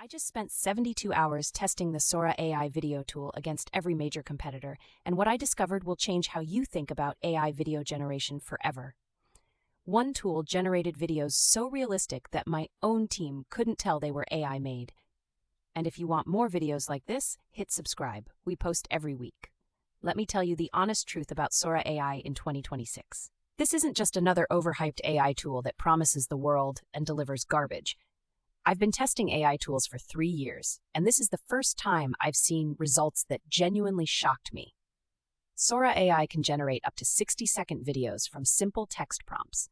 I just spent 72 hours testing the Sora AI video tool against every major competitor, and what I discovered will change how you think about AI video generation forever. One tool generated videos so realistic that my own team couldn't tell they were AI made. And if you want more videos like this, hit subscribe. We post every week. Let me tell you the honest truth about Sora AI in 2026. This isn't just another overhyped AI tool that promises the world and delivers garbage. I've been testing AI tools for 3 years, and this is the first time I've seen results that genuinely shocked me. Sora AI can generate up to 60-second videos from simple text prompts.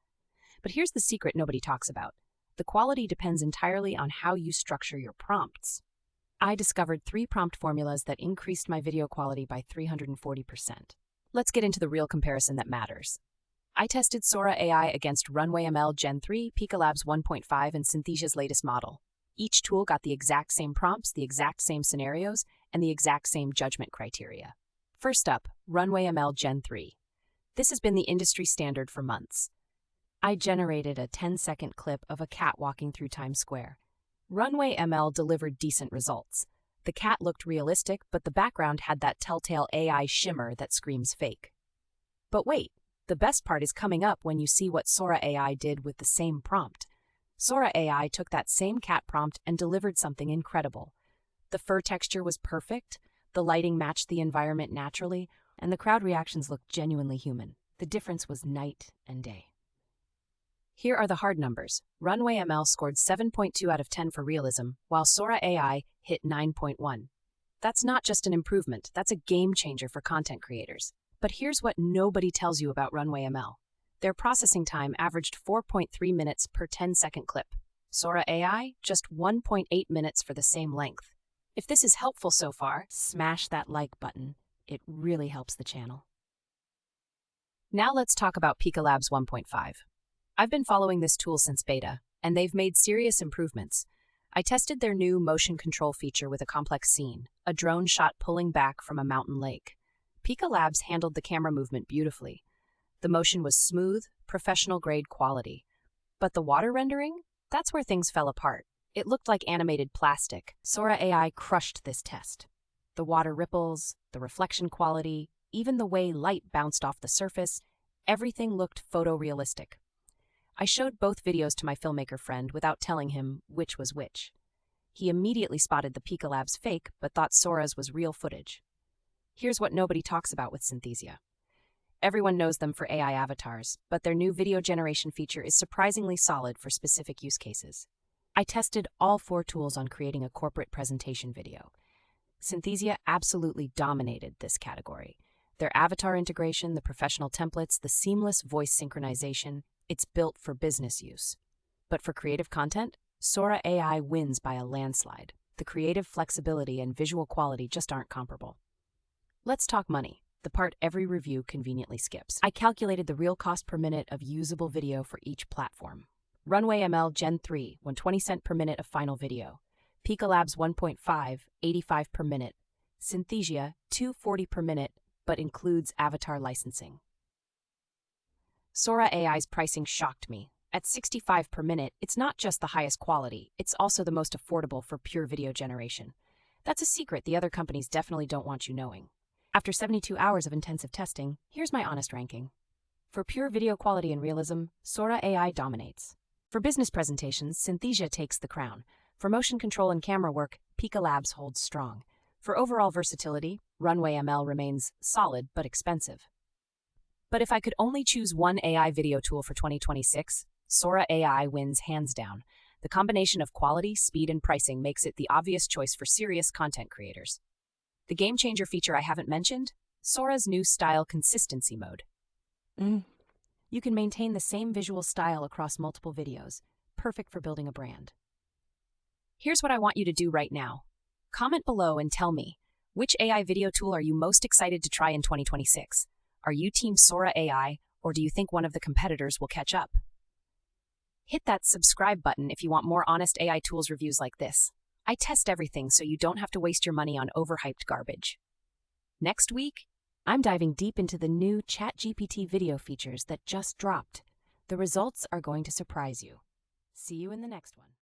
But here's the secret nobody talks about. The quality depends entirely on how you structure your prompts. I discovered 3 prompt formulas that increased my video quality by 340%. Let's get into the real comparison that matters. I tested Sora AI against RunwayML Gen 3, Pika Labs 1.5, and Synthesia's latest model. Each tool got the exact same prompts, the exact same scenarios, and the exact same judgment criteria. First up, RunwayML Gen 3. This has been the industry standard for months. I generated a 10-second clip of a cat walking through Times Square. RunwayML delivered decent results. The cat looked realistic, but the background had that telltale AI shimmer that screams fake. But wait, the best part is coming up when you see what Sora AI did with the same prompt. Sora AI took that same cat prompt and delivered something incredible. The fur texture was perfect, the lighting matched the environment naturally, and the crowd reactions looked genuinely human. The difference was night and day. Here are the hard numbers. RunwayML scored 7.2 out of 10 for realism, while Sora AI hit 9.1. That's not just an improvement, that's a game changer for content creators. But here's what nobody tells you about RunwayML. Their processing time averaged 4.3 minutes per 10-second clip. Sora AI, just 1.8 minutes for the same length. If this is helpful so far, smash that like button. It really helps the channel. Now let's talk about Pika Labs 1.5. I've been following this tool since beta, and they've made serious improvements. I tested their new motion control feature with a complex scene, a drone shot pulling back from a mountain lake. Pika Labs handled the camera movement beautifully. The motion was smooth, professional-grade quality. But the water rendering? That's where things fell apart. It looked like animated plastic. Sora AI crushed this test. The water ripples, the reflection quality, even the way light bounced off the surface, everything looked photorealistic. I showed both videos to my filmmaker friend without telling him which was which. He immediately spotted the Pika Labs fake, but thought Sora's was real footage. Here's what nobody talks about with Synthesia. Everyone knows them for AI avatars, but their new video generation feature is surprisingly solid for specific use cases. I tested all 4 tools on creating a corporate presentation video. Synthesia absolutely dominated this category. Their avatar integration, the professional templates, the seamless voice synchronization, it's built for business use. But for creative content, Sora AI wins by a landslide. The creative flexibility and visual quality just aren't comparable. Let's talk money, the part every review conveniently skips. I calculated the real cost per minute of usable video for each platform. RunwayML Gen 3, 120 cents per minute of final video. Pika Labs 1.5, 85 per minute. Synthesia, 240 per minute, but includes avatar licensing. Sora AI's pricing shocked me. At 65 per minute, it's not just the highest quality, it's also the most affordable for pure video generation. That's a secret the other companies definitely don't want you knowing. After 72 hours of intensive testing, here's my honest ranking. For pure video quality and realism, Sora AI dominates. For business presentations, Synthesia takes the crown. For motion control and camera work, Pika Labs holds strong. For overall versatility, RunwayML remains solid but expensive. But if I could only choose one AI video tool for 2026, Sora AI wins hands down. The combination of quality, speed, and pricing makes it the obvious choice for serious content creators. The game changer feature I haven't mentioned? Sora's new style consistency mode. You can maintain the same visual style across multiple videos, perfect for building a brand. Here's what I want you to do right now. Comment below and tell me, which AI video tool are you most excited to try in 2026? Are you Team Sora AI, or do you think one of the competitors will catch up? Hit that subscribe button if you want more honest AI tools reviews like this. I test everything so you don't have to waste your money on overhyped garbage. Next week, I'm diving deep into the new ChatGPT video features that just dropped. The results are going to surprise you. See you in the next one.